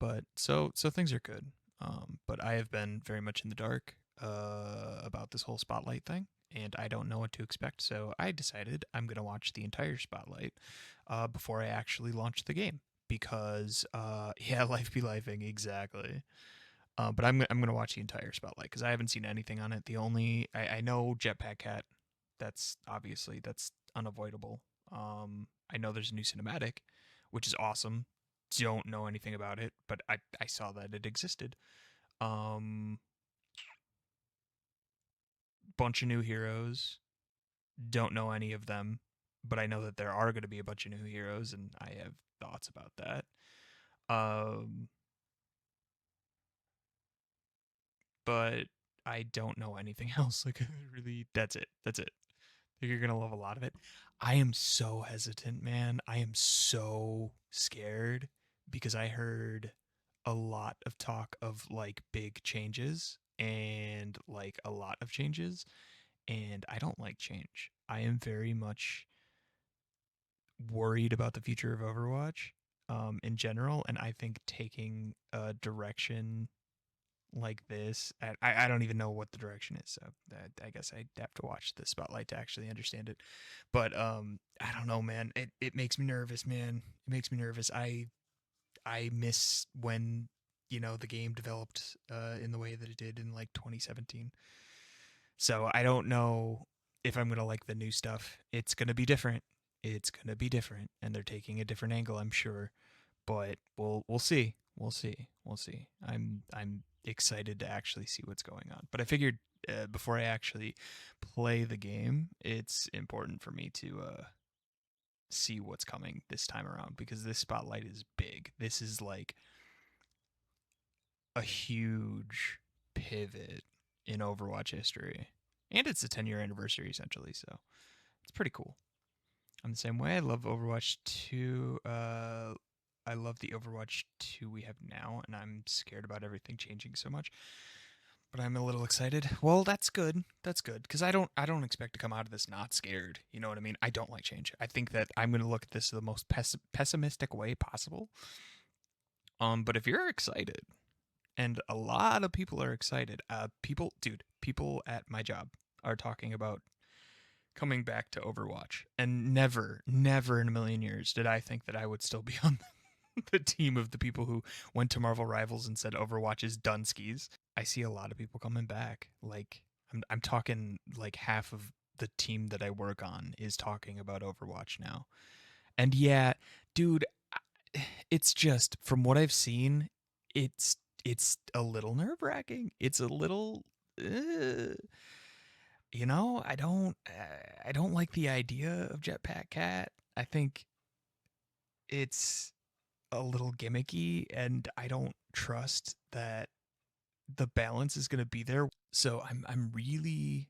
but so things are good. But I have been very much in the dark about this whole Spotlight thing, and I don't know what to expect. So I decided I'm gonna watch the entire Spotlight before I actually launch the game because yeah, life be lifing exactly. But I'm gonna watch the entire Spotlight because I haven't seen anything on it. The only I know Jetpack Cat. That's obviously that's unavoidable. I know there's a new cinematic, which is awesome. Don't know anything about it, but I saw that it existed. Um, Bunch of new heroes. Don't know any of them, but I know that there are going to be a bunch of new heroes, and I have thoughts about that. Um, but I don't know anything else. Like really, that's it. That's it. I think you're gonna love a lot of it. I am so hesitant, man. I am so scared because I heard a lot of talk of like big changes and like a lot of changes, and I don't like change. I am very much worried about the future of Overwatch in general, and I think taking a direction like this, I don't even know what the direction is, so I guess I'd have to watch the Spotlight to actually understand it. But I don't know, man. It makes me nervous, man. It makes me nervous. I miss when the game developed in the way that it did in like 2017. So I don't know if I'm gonna like the new stuff. It's gonna be different. It's gonna be different, and they're taking a different angle, I'm sure. But we'll see. We'll see. We'll see. I'm excited to actually see what's going on. But I figured before I actually play the game, it's important for me to see what's coming this time around because this spotlight is big. This is like a huge pivot in Overwatch history. And it's a 10-year anniversary essentially, so it's pretty cool. I'm the same way. I love Overwatch 2. I love the Overwatch 2 we have now, and I'm scared about everything changing so much. But I'm a little excited. Well, that's good. That's good because I don't expect to come out of this not scared. You know what I mean? I don't like change. I think that I'm going to look at this the most pessimistic way possible. But if you're excited, and a lot of people are excited, people at my job are talking about coming back to Overwatch. And never, never in a million years did I think that I would still be on the team of the people who went to Marvel Rivals and said Overwatch is done skis. I see a lot of people coming back. Like I'm talking like half of the team that I work on is talking about Overwatch now. And yeah, dude, it's just from what I've seen, it's a little nerve-wracking. It's a little I don't like the idea of Jetpack Cat. I think it's a little gimmicky, and I don't trust that the balance is going to be there. So I'm really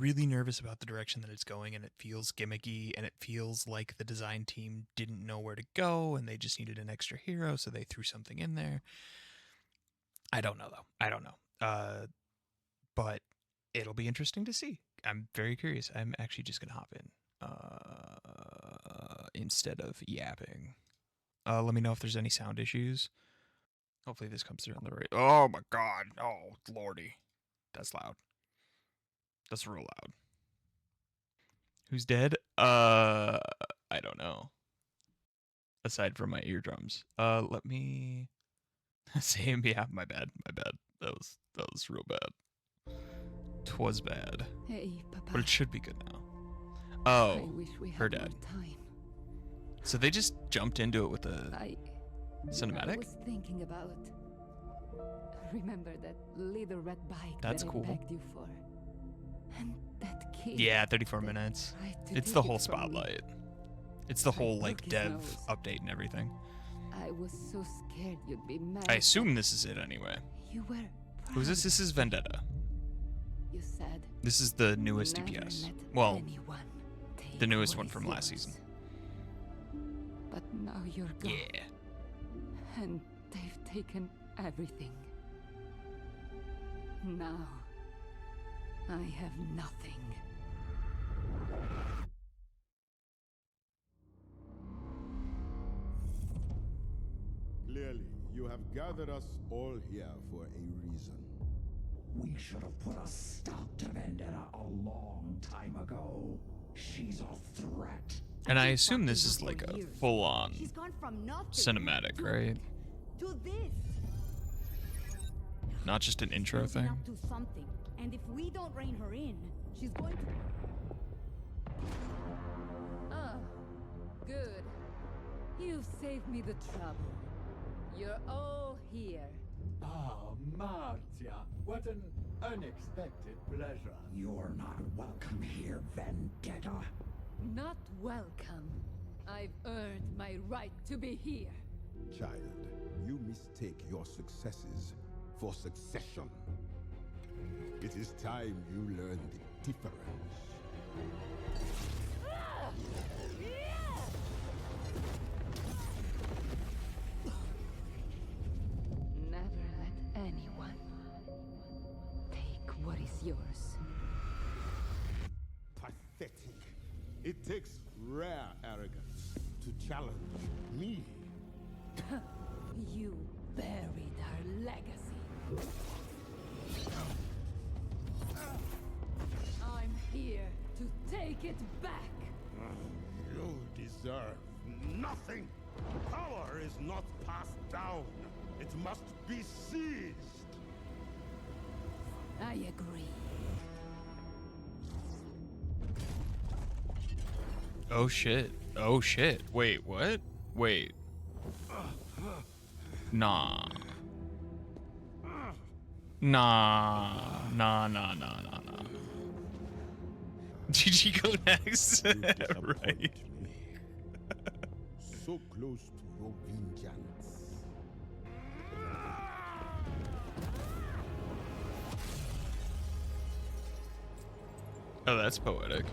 nervous about the direction that it's going, and it feels gimmicky, and it feels like the design team didn't know where to go, and they just needed an extra hero, so they threw something in there. I don't know though. I don't know. But it'll be interesting to see. I'm very curious. I'm actually just gonna hop in instead of yapping. Let me know if there's any sound issues. Hopefully this comes through on the right. Oh my god. Oh lordy. That's loud. That's real loud. Who's dead? I don't know. Aside from my eardrums. Let me same. Yeah, my bad. My bad. That was real bad. 'Twas bad. Hey, But it Papa. should be good now. I Oh, wish we her had more dad. time. So they just jumped into it with a I cinematic? was thinking about. Remember that little red bike That's that I cool. begged you for? And that kid Yeah, 34 that minutes. tried to It's take the it whole from me. spotlight. It's the I whole broke like his dev nose. update and everything. I was so scared you'd be I mad, but assume this is it anyway. you were Who's proud this? This is of me. Vendetta. You said This is the you newest never DPS. let Well, anyone the take newest what one is from last yours. season. But now you're gone, Yeah. and they've taken everything. Now I have nothing. Clearly, you have gathered us all here for a reason. We should have put a stop to Vendetta a long time ago. She's a threat. And I assume this is like a full-on She's gone from nothing cinematic, to, right? To this. Not just an intro She's thing. up to something, and if we don't rein her in, she's going to. Ah, good. You've saved me the trouble. You're all here. Ah, Martia, what an unexpected pleasure. You're not welcome here, Vendetta. Not welcome. I've earned my right to be here. Child, you mistake your successes for succession. It is time you learn the difference. Never let anyone take what is yours. Pathetic. It takes rare arrogance to challenge me. You buried our legacy. I'm here to take it back. You deserve nothing. Power is not passed down. It must be seized. I agree. Oh shit. Oh shit. Wait, what? Wait. Nah. Nah. GG go next. You disappoint Right. me. So close to your vengeance. Oh, that's poetic.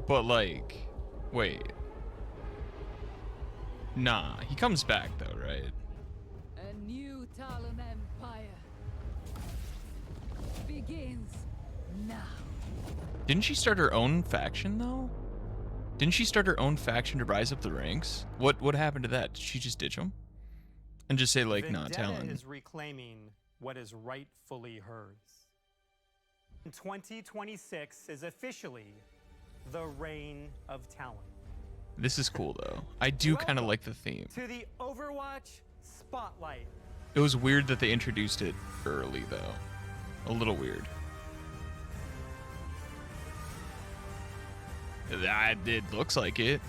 But like, wait. Nah, he comes back though, right? A new Talon Empire begins now. Didn't she start her own faction though? Didn't she start her own faction to rise up the ranks? What happened to that? Did she just ditch him? And just say like, nah, Vendetta Talon. is reclaiming what is rightfully hers. 2026 is officially the reign of Talon. This is cool though. I do kind of Welcome like the theme. To the Overwatch Spotlight. It was weird that they introduced it early though. A little weird. It looks like it.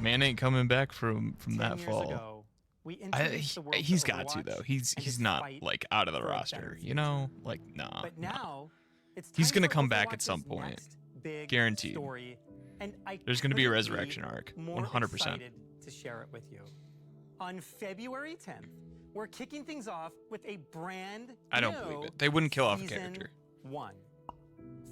Man ain't coming back from 10 that years fall. ago, we introduced the world He's to got to Overwatch though. He's and its not fight like out of the for a roster, better you know? Like nah. But nah. now, it's He's time gonna for come back at Overwatch's some point. next big Guaranteed. Story, and There's gonna be a couldn't resurrection arc, more 100%. excited to share it with you. On February 10th, we're kicking things off with a brand I don't new believe it. They wouldn't kill off a Season character. 1.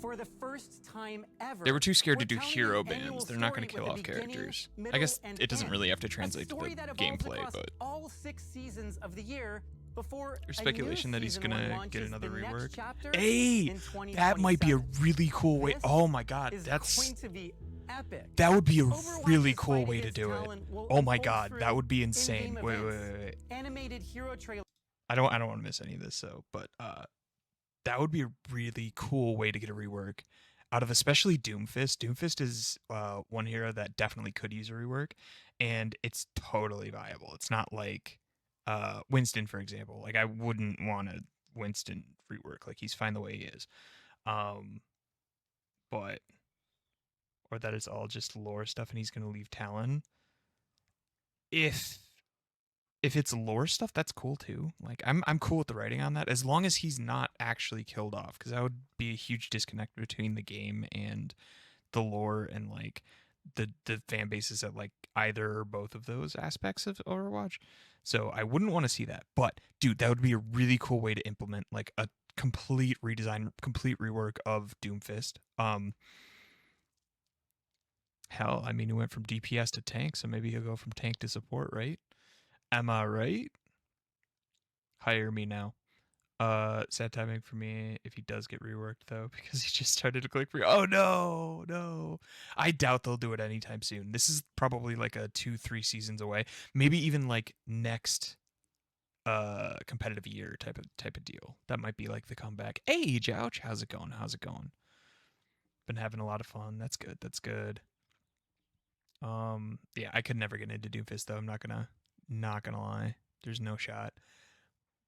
For the first time ever, They were too scared to we're do telling hero an annual bans. They're not going to story kill with off a beginning, characters. I middle, guess and it doesn't end. really have to A translate to story the that evolves gameplay, across but all 6 seasons of the year before there's a new speculation that he's season gonna one get launches another the next rework. chapter Hey, in that might be a 2027. really cool way. This Oh my god, is that's going to be epic. that would be a Overwatch's really cool fight way to against do it. Talon will Oh my unfold god, that through would be in-game insane. Wait. events, animated hero trailer. I don't want to miss any of this though, but that would be a really cool way to get a rework out of especially Doomfist. Doomfist is one hero that definitely could use a rework, and it's totally viable. It's not like Winston, for example. Like I wouldn't want a Winston rework. Like he's fine the way he is. But or that it's all just lore stuff and he's gonna leave Talon. If it's lore stuff, that's cool too. Like I'm cool with the writing on that as long as he's not actually killed off, because that would be a huge disconnect between the game and the lore and like the fan bases at like either or both of those aspects of Overwatch. So I wouldn't want to see that. But dude, that would be a really cool way to implement like a complete redesign, complete rework of Doomfist. Hell, I mean, he went from DPS to tank, so maybe he'll go from tank to support, right? Am I right? Hire me now. Sad timing for me if he does get reworked though, because he just started to click free. Oh no, no. I doubt they'll do it anytime soon. This is probably like a 2-3 seasons away. Maybe even like next competitive year type of deal. That might be like the comeback. Hey, Jouch, how's it going? How's it going? Been having a lot of fun. That's good. That's good. Yeah, I could never get into Doomfist though. I'm not gonna lie. There's no shot.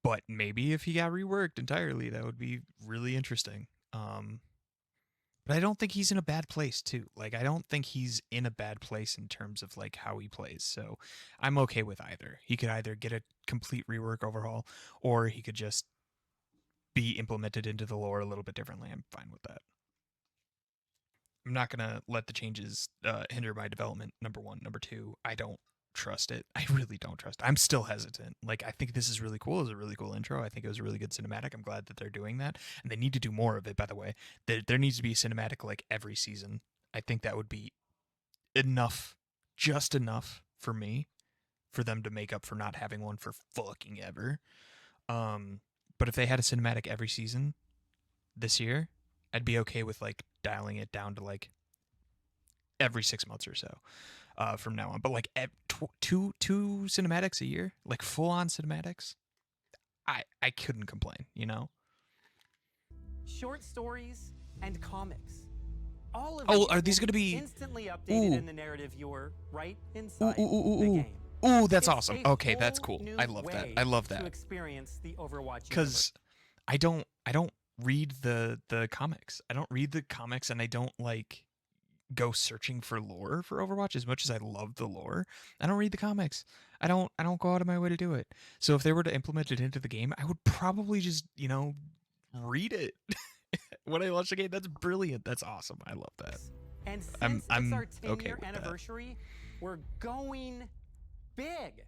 But maybe if he got reworked entirely, that would be really interesting. But I don't think he's in a bad place too. Like I don't think he's in a bad place in terms of like how he plays. So I'm okay with either. He could either get a complete rework overhaul, or he could just be implemented into the lore a little bit differently. I'm fine with that. I'm not gonna let the changes hinder my development. Number one, number two, I don't trust it. I really don't trust it. I'm still hesitant. Like I think this is really cool. It's a really cool intro. I think it was a really good cinematic. I'm glad that they're doing that, and they need to do more of it. By the way, there needs to be a cinematic like every season. I think that would be enough, just enough for me, for them to make up for not having one for fucking ever. But if they had a cinematic every season this year, I'd be okay with like dialing it down to like every 6 months or so from now on. But like two cinematics a year, like full on cinematics, I couldn't complain. You know. Short stories and comics. All of Oh, these are these will gonna be- instantly updated Ooh. in the narrative viewer right Ooh, inside ooh, ooh, the ooh. game. Ooh, that's It's awesome. a Okay, that's whole cool. new I love that. way I love to that. experience the Overwatch universe. Because I don't read the comics. I don't read the comics, and I don't like go searching for lore for Overwatch as much as I love the lore. I don't read the comics. I don't go out of my way to do it. So if they were to implement it into the game, I would probably just, read it. When I launch the game, that's brilliant. That's awesome. I love that. And since I'm it's our 10-year okay with that. anniversary, we're going big.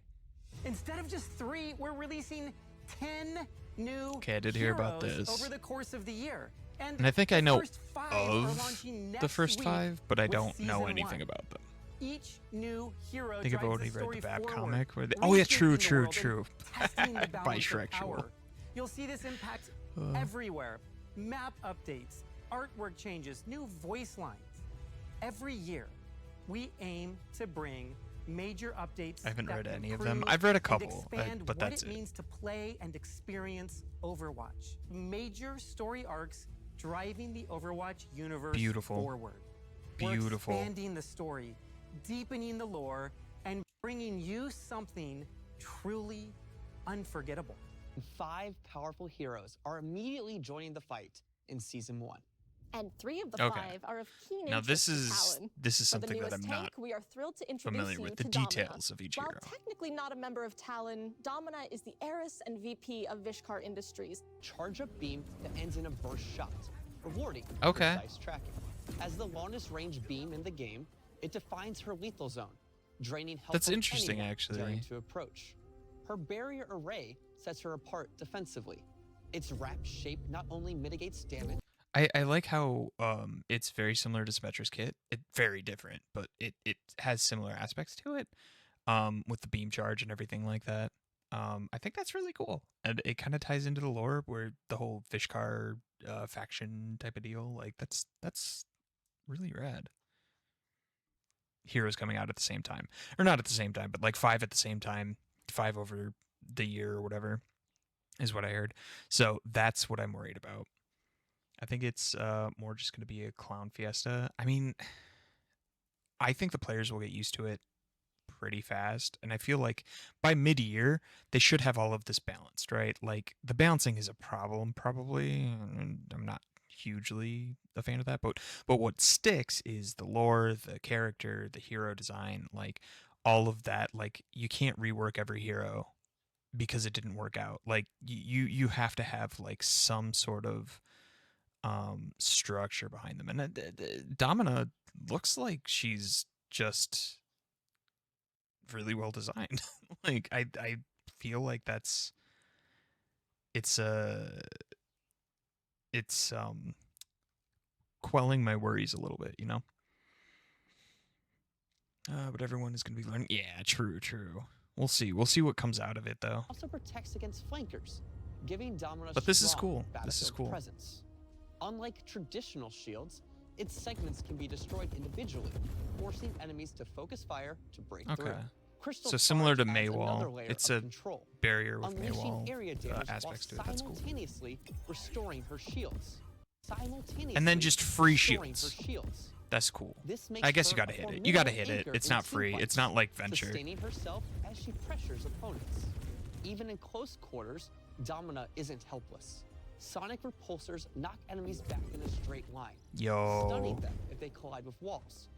Instead of just 3, we're releasing 10 new Okay, I did hear about heroes this. over the course of the year. And I think I the know first 5 are of launching the next first week 5, but I with don't know season anything 1. about them. Each new hero I think I've drives already the read story the Bab forward, comic. Where they, oh yeah, true, rethinking the true, world true. and testing the balance of Bisexual. power. You'll see this impact everywhere. Map updates, artwork changes, new voice lines. Every year, we aim to bring major updates. I haven't that read any of them. improve I've read a and couple, expand but what that's it it. means to play and experience Overwatch. Major story arcs driving the Overwatch universe Beautiful. forward. Beautiful. We're expanding the story, deepening the lore, and bringing you something truly unforgettable. 5 powerful heroes are immediately joining the fight in Season 1. And 3 of the Okay. 5 are of keen Now interest this to is Talon. this is For the something that newest I'm tank, not we are thrilled to introduce familiar you with. to The Domina. details of each While hero. technically not a member of Talon, Domina is the heiress and VP of Vishkar Industries. Charge up beam that ends in a burst shot, rewarding Okay. precise tracking. As the longest range beam in the game, it defines her lethal zone, draining health That's from interesting, anyone actually. daring to approach. Her barrier array sets her apart defensively. Its wrap shape not only mitigates damage. I like how it's very similar to Symmetra's kit. It very different, but it has similar aspects to it. With the beam charge and everything like that. I think that's really cool. And it kind of ties into the lore where the whole Fishcar faction type of deal. Like that's really rad. Heroes coming out at the same time. Or not at the same time, but like 5 at the same time, 5 over the year or whatever is what I heard. So that's what I'm worried about. I think it's more just going to be a clown fiesta. I mean, I think the players will get used to it pretty fast, and I feel like by mid-year they should have all of this balanced, right? Like the balancing is a problem probably, and I'm not hugely a fan of that, but what sticks is the lore, the character, the hero design, like all of that. Like you can't rework every hero because it didn't work out. Like you have to have like some sort of structure behind them, and Domina looks like she's just really well designed. Like I feel like it's quelling my worries a little bit, you know. But everyone is going to be learning. Yeah, true. We'll see what comes out of it though. Also protects against flankers. giving Domina But this is strong cool. This is battlefield cool. presence. Unlike traditional shields, its segments can be destroyed individually, forcing enemies to focus fire to break through. Okay. Crystal So similar to Charge adds another Maywall, layer it's of a control, barrier with unleashing Maywall area damage aspects to while it. That's cool. simultaneously restoring her shields. And then just free restoring shields. Her shields. That's cool. This makes I guess her you gotta a hit it. You gotta formidable hit it. anchor It's in not free. teamfights, It's not like Venture. sustaining herself as she pressures opponents. Even in close quarters, Domina isn't helpless. Sonic repulsors knock enemies back in a straight line, stunning Yo. them if they collide with walls.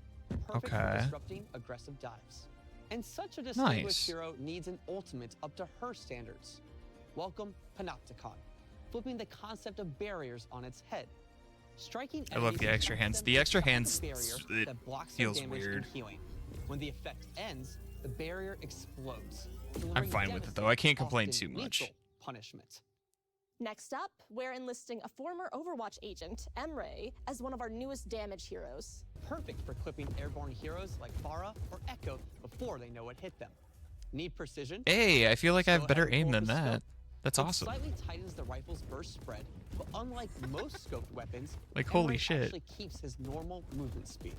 Perfect for Okay. disrupting aggressive dives. And such a distinguished Nice. hero needs an ultimate up to her standards. Welcome Panopticon, flipping the concept of barriers on its head. Striking I love enemies the extra invites hands. them The to extra stop the hands, barrier it that blocks their feels damage weird. and healing. When the effect ends, the barrier explodes. I'm delivering fine with it though. I can't complain often too much. lethal punishment. Next up, we're enlisting a former Overwatch agent, Emre, as one of our newest damage heroes. Perfect for clipping airborne heroes like Pharah or Echo before they know what hit them. Need precision? Hey, I feel like I have Still better having aim more than of a that. scope? That's It awesome. slightly tightens the rifle's burst spread, but unlike most scoped weapons, Like, holy Emre shit. actually keeps his normal movement speed.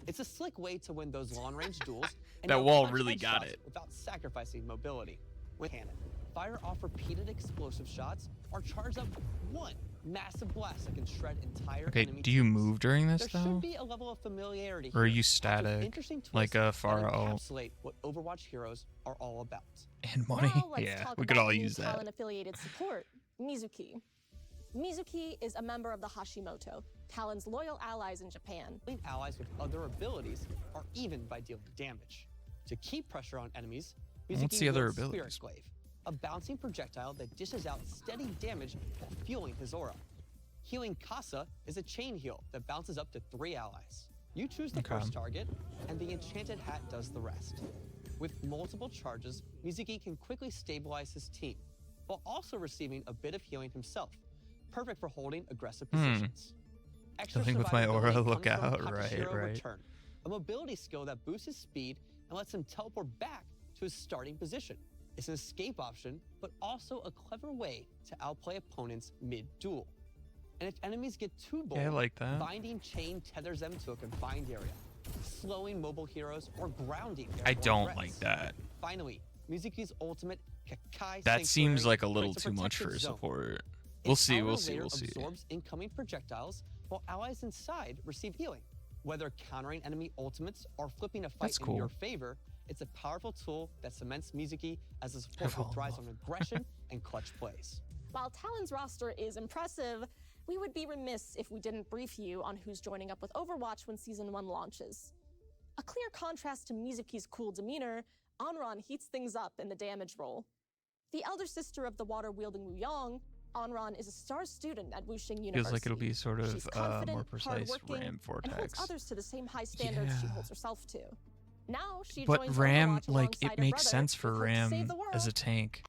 It's a slick way to win those long-range duels and That nail wall clutch really got headshots it. without sacrificing mobility. With cannon, fire off repeated explosive shots or charge up one massive blast that can shred entire Okay, enemy do you teams. move during this There though? should be a level of familiarity Or are here, you with static? interesting Like twists a that Pharah ult? encapsulate what Overwatch heroes are all about. And money? Now let's Yeah, talk we could about all new use that. Talon-affiliated support, Mizuki. Mizuki is a member of the Hashimoto, Talon's loyal allies in Japan. Killing allies with other abilities or even by dealing damage. To keep pressure on enemies, Mizuki What's the other wields abilities? Spirit Glaive, a bouncing projectile that dishes out steady damage while fueling his aura. Healing Kasa is a chain heal that bounces up to 3 allies. You choose the Okay. first target, and the enchanted hat does the rest. With multiple charges, Mizuki can quickly stabilize his team, while also receiving a bit of healing himself, perfect for holding aggressive positions. Extra Something with my aura, survivability look comes from out, right, Katashiro right. Return, a mobility skill that boosts his speed and lets him teleport back to his starting position. It's an escape option, but also a clever way to outplay opponents mid-duel. And if enemies get too bold, Yeah, I like that. Binding Chain tethers them to a confined area, slowing mobile heroes or grounding I airborne don't threats. like that. Finally, Mizuki's ultimate Kakai That seems Sanctuary like a little creates a too much for protective zone. support. We'll Its see, outer we'll see, layer we'll see. absorbs incoming projectiles, while allies inside receive healing. Whether countering enemy ultimates or flipping a fight That's in cool. your favor, it's a powerful tool that cements Mizuki as a support I've who fallen thrives in on aggression and clutch plays. While Talon's roster is impressive, we would be remiss if we didn't brief you on who's joining up with Overwatch when Season 1 launches. A clear contrast to Mizuki's cool demeanor, Anran heats things up in the damage role. The elder sister of the water-wielding Wuyong, Anran is a star student at Wuxing University. Feels like it'll be sort of She's confident, more precise hardworking, RAM and holds vortex. others to the same high standards she Yeah. holds herself to. Now she But joins RAM, Overwatch like, alongside it her makes brother sense for with hope to RAM save the as a world. tank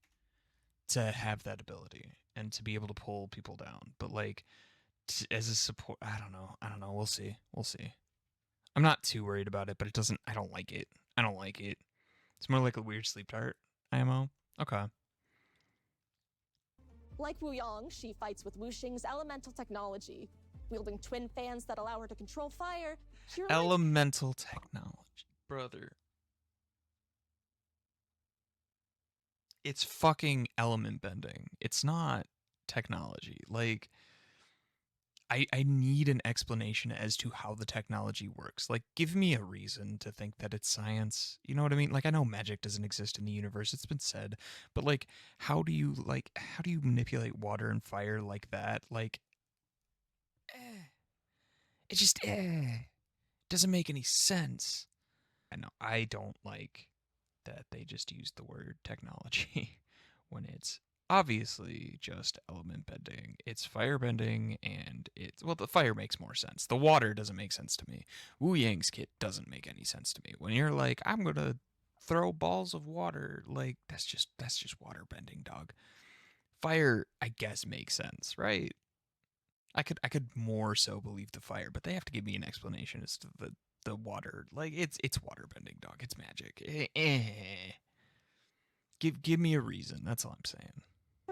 to have that ability and to be able to pull people down. But like, as a support, I don't know. We'll see. We'll see. I'm not too worried about it, but it doesn't. I don't like it. I don't like it. It's more like a weird sleep dart IMO. Okay. Like Wuyong, she fights with Wuxing's elemental technology. Wielding twin fans that allow her to control fire, she reminds Elemental technology, brother. It's fucking element bending. It's not technology. Like, I need an explanation as to how the technology works. Like, give me a reason to think that it's science. You know what I mean? Like, I know magic doesn't exist in the universe. It's been said. But like, how do you manipulate water and fire like that? Like, it just doesn't make any sense. I know I don't like that they just use the word technology when it's obviously just element bending. It's fire bending, and the fire makes more sense. The water doesn't make sense to me. Wu Yang's kit doesn't make any sense to me. When you're like, I'm gonna throw balls of water, like that's just water bending, dog. Fire, I guess, makes sense, right? I could more so believe the fire, but they have to give me an explanation as to the water. Like, it's water bending, dog. It's magic. Give me a reason. That's all I'm saying.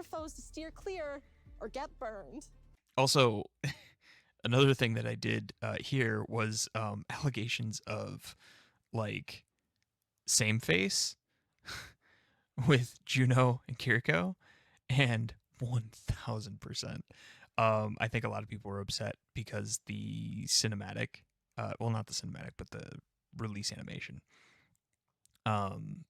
foes to steer clear or get burned. Also, another thing that I did hear was allegations of like same face with Juno and Kiriko, and 1000%. I think a lot of people were upset because the cinematic, well, not the cinematic, but the release animation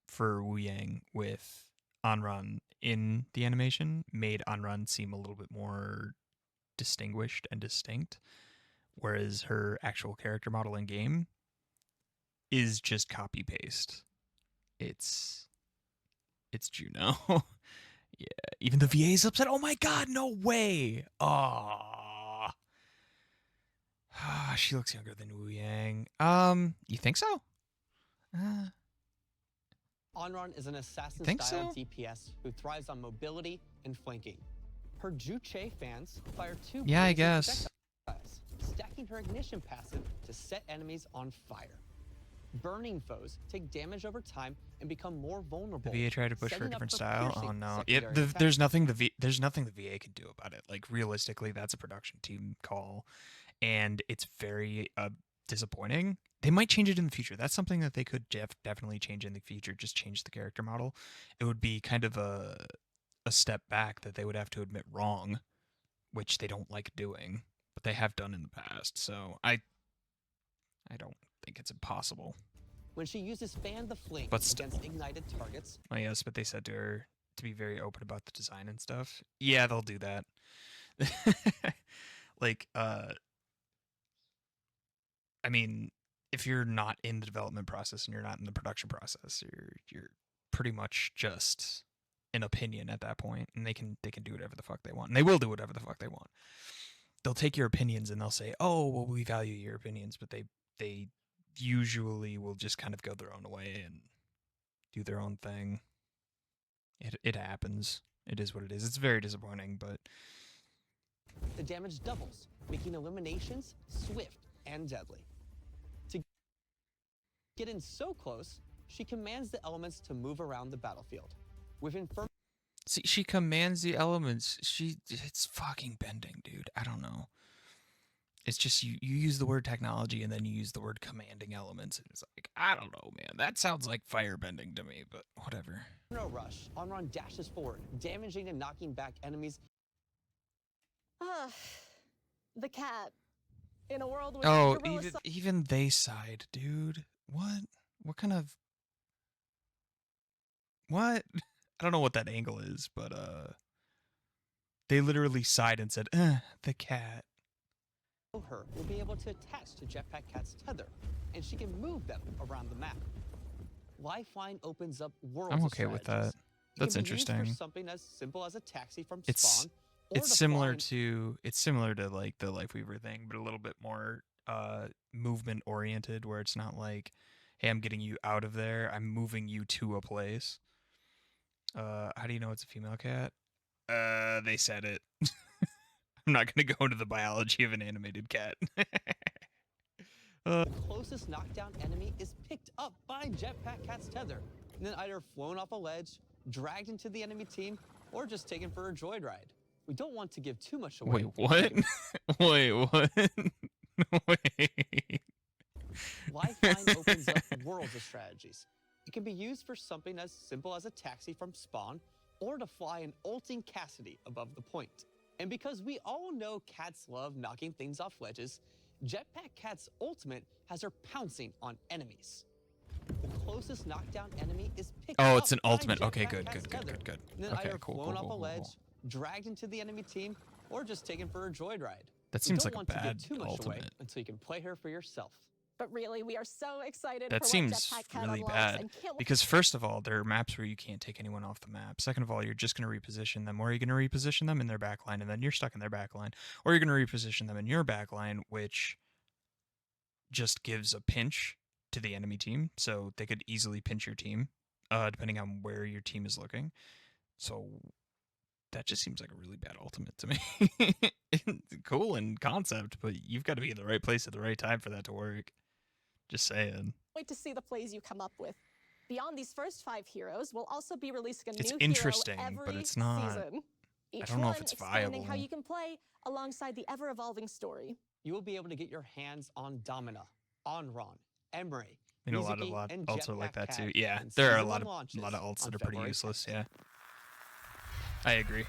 for Wu Yang with Anran in the animation made Anran seem a little bit more distinguished and distinct, whereas her actual character model in game is just copy paste. It's Juno. Yeah, even the VA is upset. Oh my god, no way. Ah, she looks younger than Wu Yang. You think so? Anran is an assassin Think style so? DPS who thrives on mobility and flanking. Her Juche fans fire two Yeah, I blazing guess. projectiles, stacking her ignition passive to set enemies on fire. Burning foes take damage over time and become more vulnerable. The VA tried to push for a setting up different for style. Oh piercing no, secondary attacks. there's nothing there's nothing the VA can do about it. Like realistically, that's a production team call, and it's very disappointing. They might change it in the future. That's something that they could definitely change in the future. Just change the character model. It would be kind of a step back that they would have to admit wrong, which they don't like doing, but they have done in the past. So I don't think it's impossible. When she uses Fan the Flame But against ignited targets, Oh yes, but they said to her to be very open about the design and stuff. Yeah, they'll do that. Like, I mean, if you're not in the development process and you're not in the production process, you're pretty much just an opinion at that point, and they can do whatever the fuck they want, and they will do whatever the fuck they want. They'll take your opinions and they'll say, "Oh, well, we value your opinions," but they usually will just kind of go their own way and do their own thing. It happens. It is what it is. It's very disappointing, but the damage doubles, making eliminations swift and deadly. To get in so close, she commands the elements to move around the battlefield. With infirm see, she commands the elements. It's fucking bending, dude. I don't know. It's just you use the word technology and then you use the word commanding elements, and it's like, I don't know, man. That sounds like firebending to me, but whatever. no rush, Anran dashes forward, damaging and knocking back enemies. The cat. In a world with Oh, gorilla even they sighed, dude. What kind of what? I don't know what that angle is, but they literally sighed and said, the cat. Her will be able to attach to Jetpack Cat's tether, and she can move them around the map. Lifeline opens up worlds I'm of okay with strategies. that. It That's can be used interesting. for something as simple as a taxi from It's spawn, or it's to similar fly to like the Lifeweaver thing, but a little bit more movement oriented, where it's not like, hey, I'm getting you out of there, I'm moving you to a place. How do you know it's a female cat? They said it. I'm not gonna go into the biology of an animated cat. The closest knockdown enemy is picked up by Jetpack Cat's tether, and then either flown off a ledge, dragged into the enemy team, or just taken for a joyride. We don't want to give too much away. Wait, what? Wait, what? Wait. Lifeline opens up worlds of strategies. It can be used for something as simple as a taxi from spawn, or to fly an ulting Cassidy above the point. And because we all know cats love knocking things off ledges, Jetpack Cat's ultimate has her pouncing on enemies. The closest knockdown enemy is picked up Oh, it's an by ultimate. Okay, Jetpack good, Cat's good, good, tether, good, good. and then Okay, either cool, flown cool, off cool, a cool, ledge, cool. dragged into the enemy team, or just taken for a joyride. That We seems don't like a want to bad give too much away ultimate. until you can play her for yourself. But really, we are so excited That for seems what Jetpack Cat really unlocks bad, and can't wait because first of all, there are maps where you can't take anyone off the map. Second of all, you're just going to reposition them, or you're going to reposition them in their backline, and then you're stuck in their backline, or you're going to reposition them in your backline, which just gives a pinch to the enemy team, so they could easily pinch your team, depending on where your team is looking. So that just seems like a really bad ultimate to me. Cool in concept, but you've got to be in the right place at the right time for that to work. Just saying. wait to see the plays you come up with. Beyond these first 5 heroes, we'll also be releasing a It's new interesting, hero every but it's not. season. Each don't know if one it's expanding how viable. you can play alongside the ever-evolving story. You will be able to get your hands on Domina, Onron, Emery, You know, a lot Mizuki, and alts are like Jetpack that too. Cat Yeah, when there are a Season lot 1 of launches alts on that are pretty February useless. 10th. Yeah, I agree.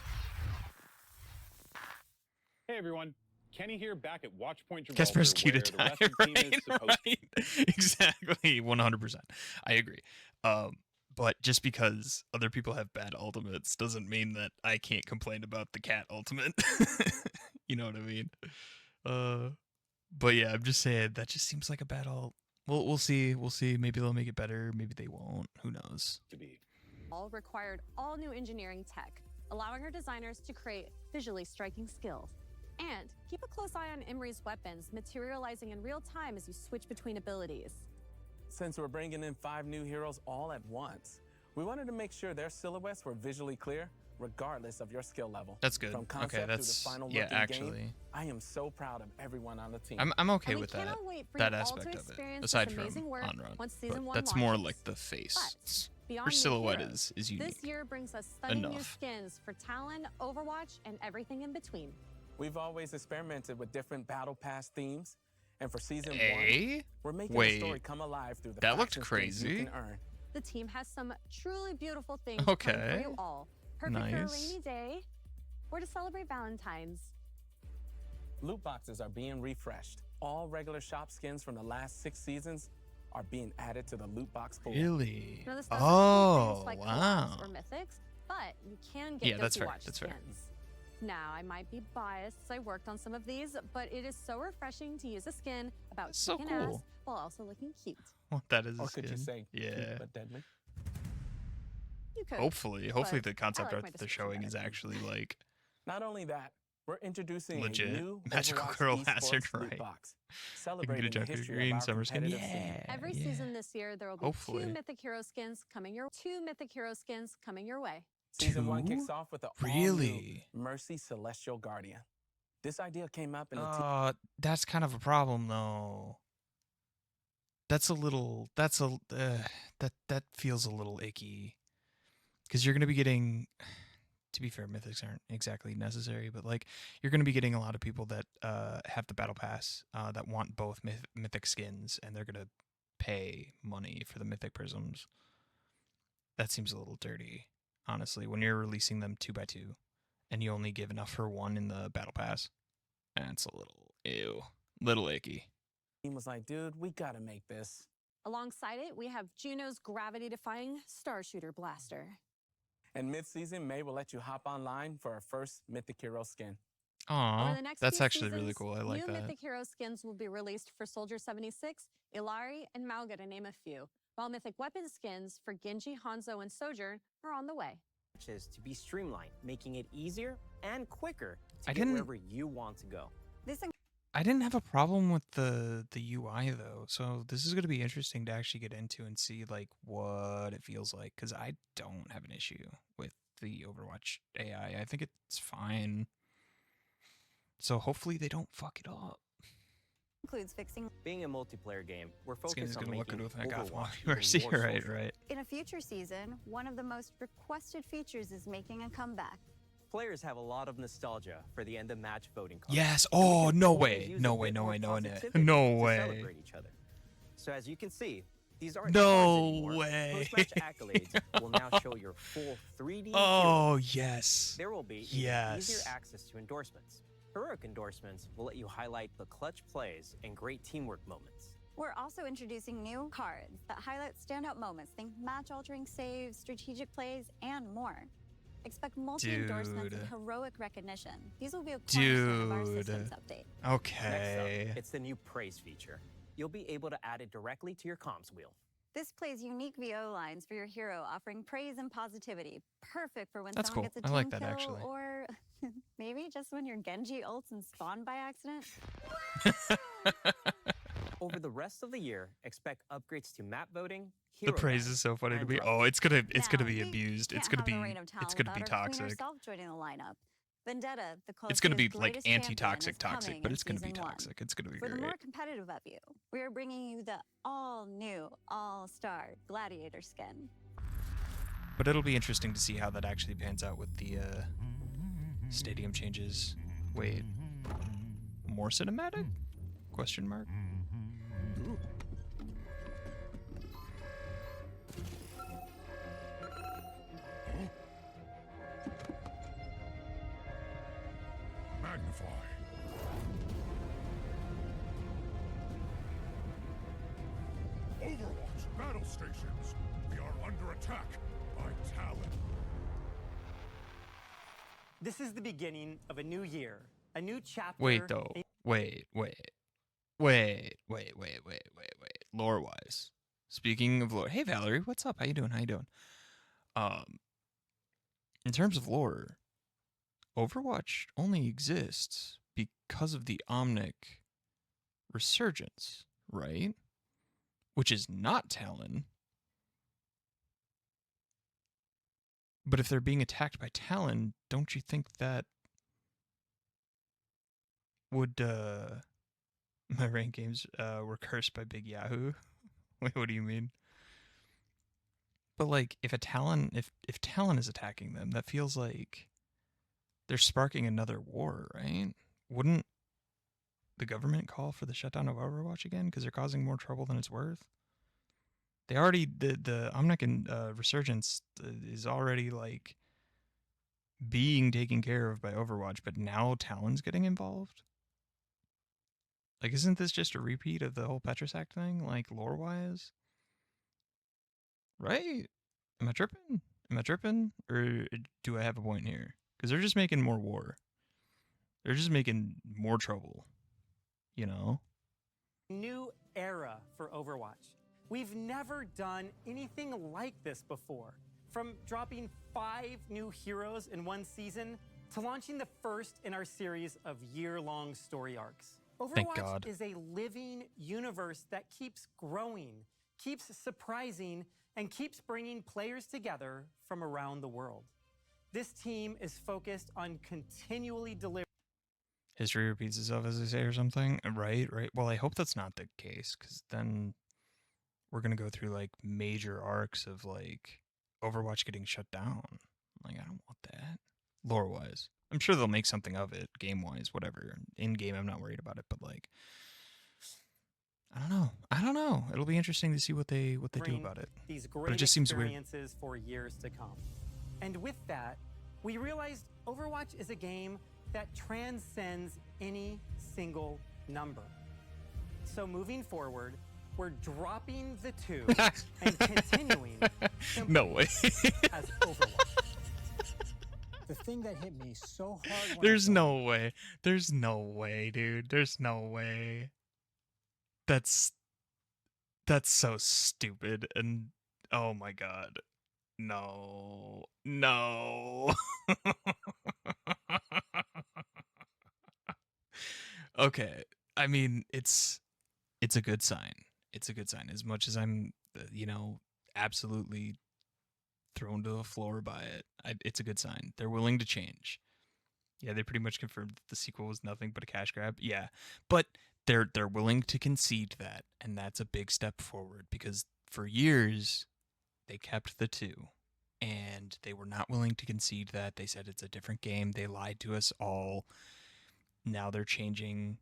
Hey everyone, Kenny here back at Watchpoint Gibraltar, Casper's cute where to the die, rest of the team is supposed to. Exactly, 100%. I agree. But just because other people have bad ultimates doesn't mean that I can't complain about the cat ultimate. You know what I mean? But yeah, I'm just saying that just seems like a bad ult. We'll see. We'll see. Maybe they'll make it better. Maybe they won't. Who knows? To be. All required all new engineering tech, allowing our designers to create visually striking skills. And keep a close eye on Emery's weapons, materializing in real time as you switch between abilities. Since we're bringing in 5 new heroes all at once, we wanted to make sure their silhouettes were visually clear, regardless of your skill level. That's good. From Okay, concept that's through the final yeah. look in Actually, game, I am so proud of everyone on the team. I'm okay And we with that. cannot wait for That you all aspect to of it. experience Aside this from amazing work on-run, once season but 1 that's more launches. like the face. Beyond Her new silhouette heroes, is unique. This year brings us stunning new Enough. skins for Talon, Overwatch, and everything in between. We've always experimented with different battle pass themes, and for season 1, we're making the Wait, story come alive through the that looked faction skins you crazy. can earn. The team has some truly beautiful things coming for Okay. you all. Perfect for a Nice. rainy day or to celebrate Valentine's. Loot boxes are being refreshed. All regular shop skins from the last 6 seasons are being added to the loot box pool. Really? Now, this doesn't Oh, include things like wow. collabs or mythics, but you can get Yeah, that's Dopey fair. Watch That's fair. skins. Now, I might be biased as I worked on some of these, but it is so refreshing to use a skin about So kicking ass cool. while also looking cute. Well, that is a Or could you skin. say, Yeah. cute but deadly? You could. Hopefully but the concept I like art my that they're description showing is better. actually like Not only that, we're introducing legit. a new Magical Overwatch Girl esports Hazard, loot right? box, I can get a celebrating the Junker history Green of our summer skin. competitive scene. Yeah. Every yeah. season this year, there will be Hopefully. 2 mythic hero skins coming your way. Season 1 2? kicks off with the Really? all-new Mercy Celestial Guardian. This idea came up in the That's kind of a problem though. That feels a little icky. Because you're gonna be getting, to be fair, mythics aren't exactly necessary, but like you're gonna be getting a lot of people that have the battle pass that want both mythic skins, and they're gonna pay money for the mythic prisms. That seems a little dirty, honestly. When you're releasing them 2 by 2, and you only give enough for 1 in the battle pass, that's a little icky. team was like, dude, we gotta make this. Alongside it, we have Juno's gravity-defying Star Shooter Blaster. And mid-season, May will let you hop online for our first Mythic Hero skin. Aw, Over the next that's few actually really seasons, cool. I like new that. Mythic Hero skins will be released for Soldier 76, Ilari, and Mauga, to name a few, while Mythic Weapon skins for Genji, Hanzo, and Sojourn are on the way. Is to be streamlined, making it easier and quicker to I get didn't- wherever you want to go. I didn't have a problem with the UI though, so this is going to be interesting to actually get into and see like what it feels like, because I don't have an issue with the Overwatch AI. I think it's fine. So hopefully they don't fuck it up. Includes fixing. Being a multiplayer game, we're This game is focused on going to look making good with that Goth Overwatch Mercy, even more right, social. right. In a future season, one of the most requested features is making a comeback. Players have a lot of nostalgia for the end of match voting cards. Yes. and we Oh, can no always way. use No a way, bit no more way, no way, positivity no to way. celebrate each other. So as you can see, these aren't No cards anymore. way. Post-match accolades will now show your full 3D Oh, hero. yes. There will be even Yes. easier access to endorsements. Heroic endorsements will let you highlight the clutch plays and great teamwork moments. We're also introducing new cards that highlight standout moments, think match-altering saves, strategic plays, and more. Expect multi-endorsements and Dude. heroic recognition. These will be a cornerstone of our systems update. Okay. Next up, it's the new praise feature. You'll be able to add it directly to your comms wheel. This plays unique VO lines for your hero, offering praise and positivity. Perfect for when That's someone cool. gets a I team like that, kill, actually. or maybe just when your Genji ults and spawn by accident. Over the rest of the year, expect upgrades to map voting, The hero praise badge, is so funny to and me. drops. Oh, it's gonna Now, be we abused. It's can't gonna have the be reign of talent be without our queen toxic. herself joining the lineup. Vendetta, the It's gonna be Colosseum's like latest champion, anti-toxic is toxic, coming but in it's gonna be season one. toxic. It's gonna be For the great. more competitive of you, we are bringing you the all-new, all-star Gladiator skin. But it'll be interesting to see how that actually pans out with the Stadium changes. Wait. More cinematic? Question mark? Magnify. Overwatch battle stations. We are under attack by Talon. This is the beginning of a new year, a new chapter. Wait, though. Wait. Lore-wise. Speaking of lore. Hey, Valerie. What's up? How you doing? In terms of lore, Overwatch only exists because of the Omnic resurgence, right? Which is not Talon. But if they're being attacked by Talon, don't you think that would my rank games were cursed by Big Yahoo? Wait, what do you mean? But like if Talon is attacking them, that feels like they're sparking another war, right? Wouldn't the government call for the shutdown of Overwatch again because they're causing more trouble than it's worth? They already the Omnic and resurgence is already like being taken care of by Overwatch, but now Talon's getting involved. Like, isn't this just a repeat of the whole Petrosac thing, like lore-wise? Right? Am I tripping? Or do I have a point here? Because they're just making more war. They're just making more trouble. You know? New era for Overwatch. We've never done anything like this before. From dropping 5 new heroes in one season to launching the first in our series of year-long story arcs. Overwatch is a living universe that keeps growing, keeps surprising, and keeps bringing players together from around the world. This team is focused on continually delivering. History repeats itself, as they say, or something. Right. Well, I hope that's not the case, because then we're going to go through, like, major arcs of, like, Overwatch getting shut down. Like, I don't want that. Lore-wise. I'm sure they'll make something of it, game-wise, whatever. In-game, I'm not worried about it, but, like, I don't know. It'll be interesting to see what they do about it. These But great it just seems weird. experiences for years to come. And with that, we realized Overwatch is a game that transcends any single number. So moving forward, we're dropping the 2 and continuing No way. as Overwatch. The thing that hit me so hard when There's no way. There's no way, dude. There's no way. That's so stupid, and oh my god. No. Okay. I mean, it's a good sign. It's a good sign. As much as I'm, absolutely thrown to the floor by it, it's a good sign. They're willing to change. Yeah, they pretty much confirmed that the sequel was nothing but a cash grab. Yeah, but they're willing to concede that, and that's a big step forward, because for years they kept the 2, and they were not willing to concede that. They said it's a different game. They lied to us all. Now they're changing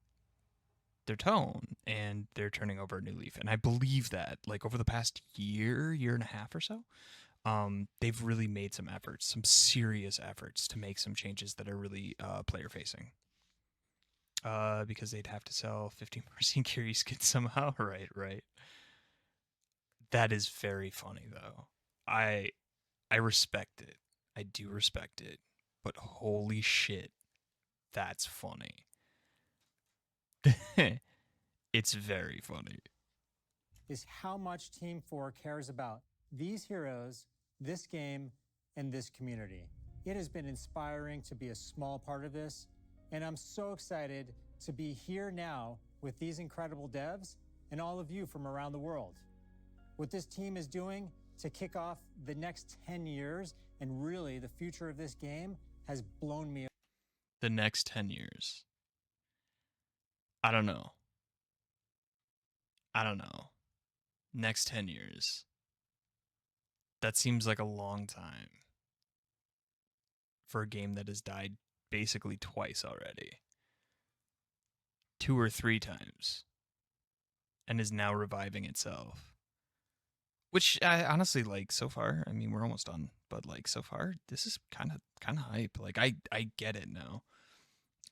their tone, and they're turning over a new leaf, and I believe that, like, over the past year and a half or so, they've really made some efforts, some serious efforts to make some changes that are really player facing. Because they'd have to sell 50 more Syncuri skins somehow. Right. That is very funny, though. I respect it. I do respect it. But holy shit, that's funny. It's very funny. is how much Team 4 cares about these heroes, this game, and this community. It has been inspiring to be a small part of this, and I'm so excited to be here now with these incredible devs and all of you from around the world. What this team is doing to kick off the next 10 years and really the future of this game has blown me away. The next 10 years. I don't know. Next 10 years. That seems like a long time for a game that has died basically twice already. 2 or 3 times. And is now reviving itself. Which I honestly, like, so far, I mean, we're almost done, but like so far, this is kind of hype. Like I get it now.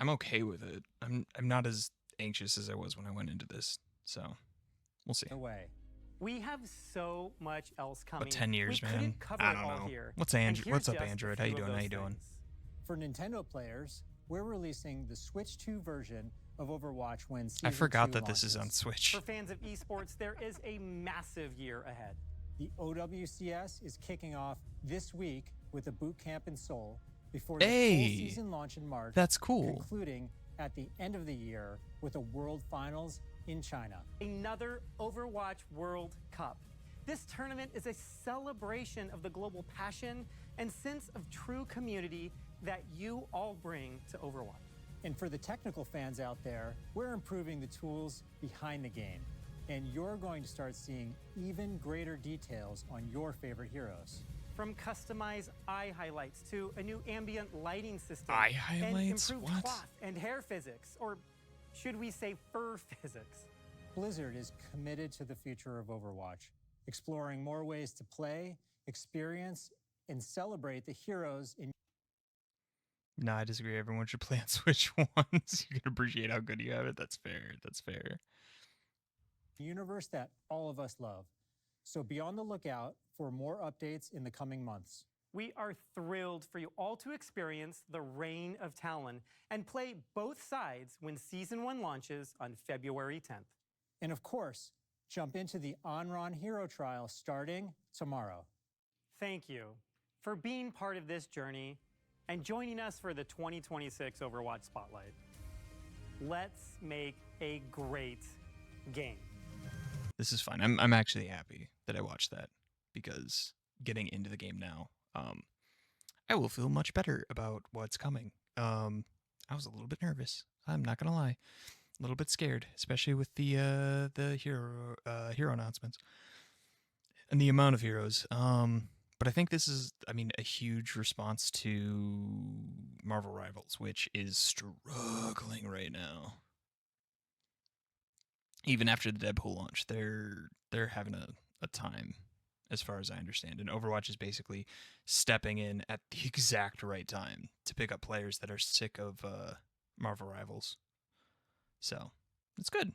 I'm okay with it. I'm not as anxious as I was when I went into this. So, we'll see. Away. We have so much else coming. But 10 years, we man. cover I it don't all know. here. What's And here's What's up, just a Android? How you few of doing? How those you doing? things. For Nintendo players, we're releasing the Switch 2 version of Overwatch when I Season forgot 2 that this is on launches. Switch. For fans of esports, there is a massive year ahead. The OWCS is kicking off this week with a boot camp in Seoul before the full season launch in March. That's cool. Concluding at the end of the year with a World Finals in China. Another Overwatch World Cup. This tournament is a celebration of the global passion and sense of true community that you all bring to Overwatch. And for the technical fans out there, we're improving the tools behind the game. And you're going to start seeing even greater details on your favorite heroes. From customized eye highlights to a new ambient lighting system. Eye highlights? And improved What? cloth and hair physics, or should we say fur physics? Blizzard is committed to the future of Overwatch, exploring more ways to play, experience, and celebrate the heroes in No, I disagree. Everyone should play on Switch once. You can appreciate how good you have it. That's fair. That's fair. the universe that all of us love. So be on the lookout for more updates in the coming months. We are thrilled for you all to experience the Reign of Talon and play both sides when Season 1 launches on February 10th. And of course, jump into the Onron Hero Trial starting tomorrow. Thank you for being part of this journey and joining us for the 2026 Overwatch Spotlight. Let's make a great game. This is fine. I'm actually happy that I watched that because getting into the game now, I will feel much better about what's coming. I was a little bit nervous. I'm not gonna lie, a little bit scared, especially with the hero announcements and the amount of heroes. But I think this is, I mean, a huge response to Marvel Rivals, which is struggling right now. Even after the Deadpool launch, they're having a time, as far as I understand. And Overwatch is basically stepping in at the exact right time to pick up players that are sick of Marvel Rivals. So, it's good.